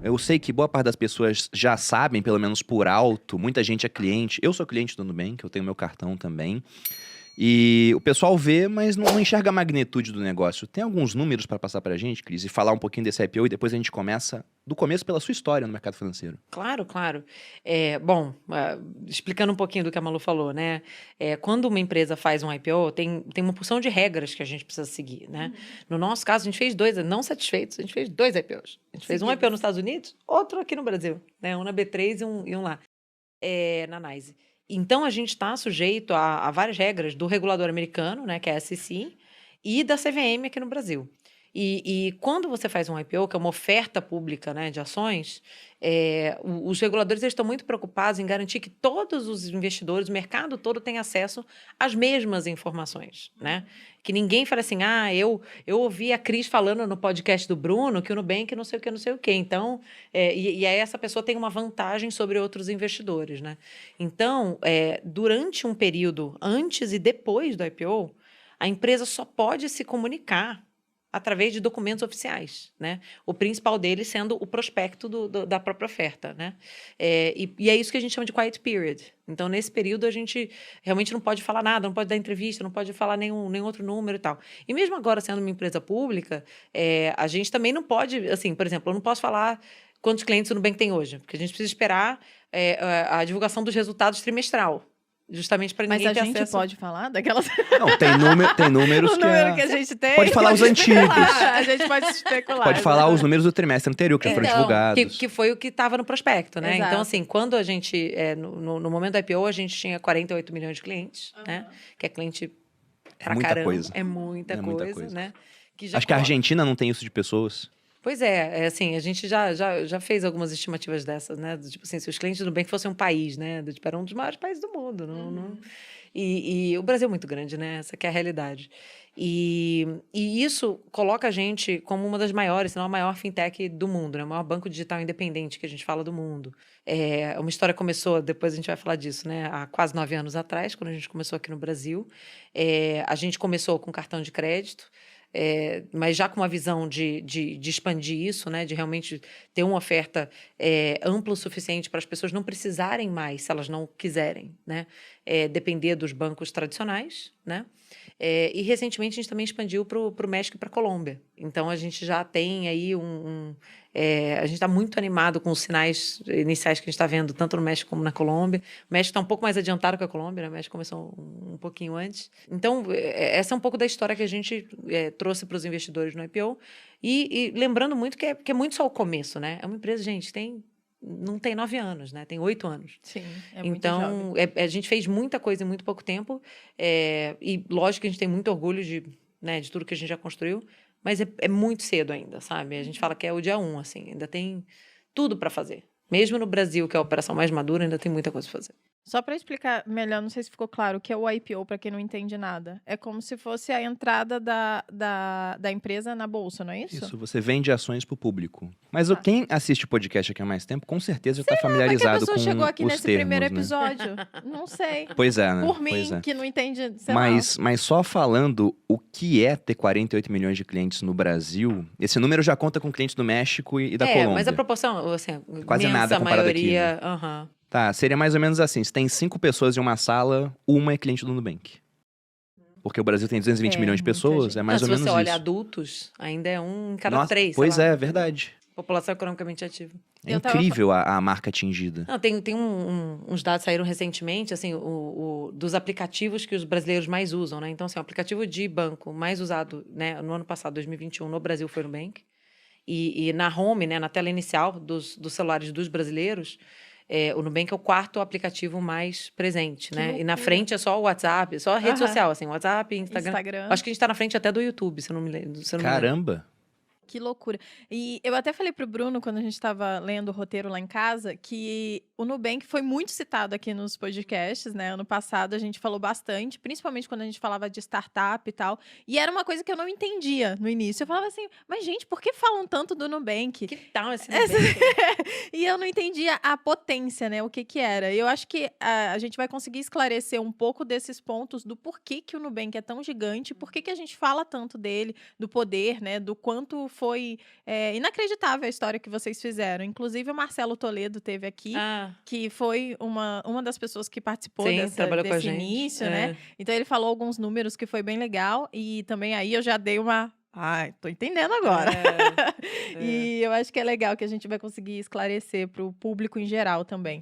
Eu sei que boa parte das pessoas já sabem, pelo menos por alto, muita gente é cliente. Eu sou cliente do Nubank, eu tenho meu cartão também. E o pessoal vê, mas não enxerga a magnitude do negócio. Tem alguns números para passar para a gente, Cris, e falar um pouquinho desse IPO e depois a gente começa do começo pela sua história no mercado financeiro. Claro, claro. Bom, explicando um pouquinho do que a Malu falou, né? Quando uma empresa faz um IPO, tem uma porção de regras que a gente precisa seguir, né? No nosso caso, a gente fez dois, não satisfeitos, a gente fez dois IPOs. A gente fez um IPO nos Estados Unidos, outro aqui no Brasil, né? Um na B3 e um lá, na NYSE. Então, a gente está sujeito a várias regras do regulador americano, né, que é a SEC, e da CVM aqui no Brasil. E quando você faz um IPO, que é uma oferta pública, né, de ações, os reguladores eles estão muito preocupados em garantir que todos os investidores, o mercado todo, tem acesso às mesmas informações, né? Que ninguém fale assim, eu ouvi a Cris falando no podcast do Bruno que o Nubank não sei o que, não sei o que. Então, e aí essa pessoa tem uma vantagem sobre outros investidores, né? Então, durante um período antes e depois do IPO, a empresa só pode se comunicar através de documentos oficiais, né? O principal deles sendo o prospecto da própria oferta, né? E é isso que a gente chama de quiet period. Então, nesse período, a gente realmente não pode falar nada, não pode dar entrevista, não pode falar nenhum outro número e tal. E mesmo agora, sendo uma empresa pública, a gente também não pode, assim, por exemplo, eu não posso falar quantos clientes o Nubank tem hoje, porque a gente precisa esperar a divulgação dos resultados trimestral. Justamente para ninguém ter acesso. Mas a gente pode falar daquelas... Não, tem números o número que a gente tem. Pode falar os antigos. A gente pode especular. Pode falar os números do trimestre anterior, que já foram divulgados. Que foi o que estava no prospecto, né? Exato. Então, assim, quando a gente... no momento do IPO, a gente tinha 48 milhões de clientes, né? Que é cliente pra muita caramba. coisa. É muita coisa, né? Acho que a Argentina não tem isso de pessoas. Pois assim, a gente já fez algumas estimativas dessas, né? Tipo assim, se os clientes do Nubank fossem um país, né? Tipo, era um dos maiores países do mundo. E o Brasil é muito grande, né? Essa que é a realidade. E isso coloca a gente como uma das maiores, se não a maior fintech do mundo, né? O maior banco digital independente que a gente fala do mundo. Uma história começou, depois a gente vai falar disso, né? Há quase 9 anos atrás, quando a gente começou aqui no Brasil. A gente começou com cartão de crédito, mas já com uma visão de expandir isso, né? De realmente ter uma oferta ampla o suficiente para as pessoas não precisarem mais, se elas não quiserem, né? Depender dos bancos tradicionais, né? E recentemente a gente também expandiu para o México e para a Colômbia. Então a gente já tem aí a gente está muito animado com os sinais iniciais que a gente está vendo, tanto no México como na Colômbia. O México está um pouco mais adiantado que a Colômbia, né? O México começou um pouquinho antes. Então, essa é um pouco da história que a gente trouxe para os investidores no IPO. E lembrando muito que é muito só o começo, né? É uma empresa, gente, não tem 9 anos, né? Tem 8 anos. Sim, é muito então, jovem. A gente fez muita coisa em muito pouco tempo. E lógico que a gente tem muito orgulho de tudo que a gente já construiu. Mas é muito cedo ainda, sabe? A gente fala que é o dia 1, assim. Ainda tem tudo para fazer. Mesmo no Brasil, que é a operação mais madura, ainda tem muita coisa para fazer. Só para explicar melhor, não sei se ficou claro, o que é o IPO, para quem não entende nada. É como se fosse a entrada da empresa na bolsa, não é isso? Isso, você vende ações para o público. Mas quem assiste o podcast aqui há mais tempo, com certeza já está familiarizado com os termos, chegou aqui nesse primeiro né? episódio? Não sei. Pois é, né? Por mim, que não entende, sei mas só falando o que é ter 48 milhões de clientes no Brasil, esse número já conta com clientes do México e da Colômbia. Mas a proporção, assim, quase nada comparado maioria, aqui. Né? Tá, seria mais ou menos assim, se tem 5 pessoas em uma sala, uma é cliente do Nubank. Porque o Brasil tem 220 milhões de pessoas, é mais ou menos isso. Se você olha adultos, ainda é um em cada 3. Pois é, verdade. População economicamente ativa. É incrível a marca atingida. Não, tem uns dados que saíram recentemente, assim, dos aplicativos que os brasileiros mais usam, né? Então, assim, o aplicativo de banco mais usado, né, no ano passado, 2021, no Brasil, foi o Nubank. E na home, né, na tela inicial dos celulares dos brasileiros, o Nubank é o 4º aplicativo mais presente, né? Loucura. E na frente é só o WhatsApp, só a rede social, assim, WhatsApp, Instagram. Acho que a gente está na frente até do YouTube, se eu não me lembro. Caramba! Que loucura. E eu até falei pro Bruno, quando a gente estava lendo o roteiro lá em casa, que o Nubank foi muito citado aqui nos podcasts, né? Ano passado a gente falou bastante, principalmente quando a gente falava de startup e tal. E era uma coisa que eu não entendia no início. Eu falava assim, mas gente, por que falam tanto do Nubank? Que tal esse Nubank? E eu não entendia a potência, né? O que era. E eu acho que a gente vai conseguir esclarecer um pouco desses pontos do porquê que o Nubank é tão gigante, por que a gente fala tanto dele, do poder, né? Do quanto foi inacreditável a história que vocês fizeram. Inclusive, o Marcelo Toledo teve aqui, que foi uma das pessoas que participou trabalhou com a desse gente. início, né? Então, ele falou alguns números que foi bem legal. E também aí eu já dei uma... Ai, tô entendendo agora. E eu acho que é legal que a gente vai conseguir esclarecer para o público em geral também.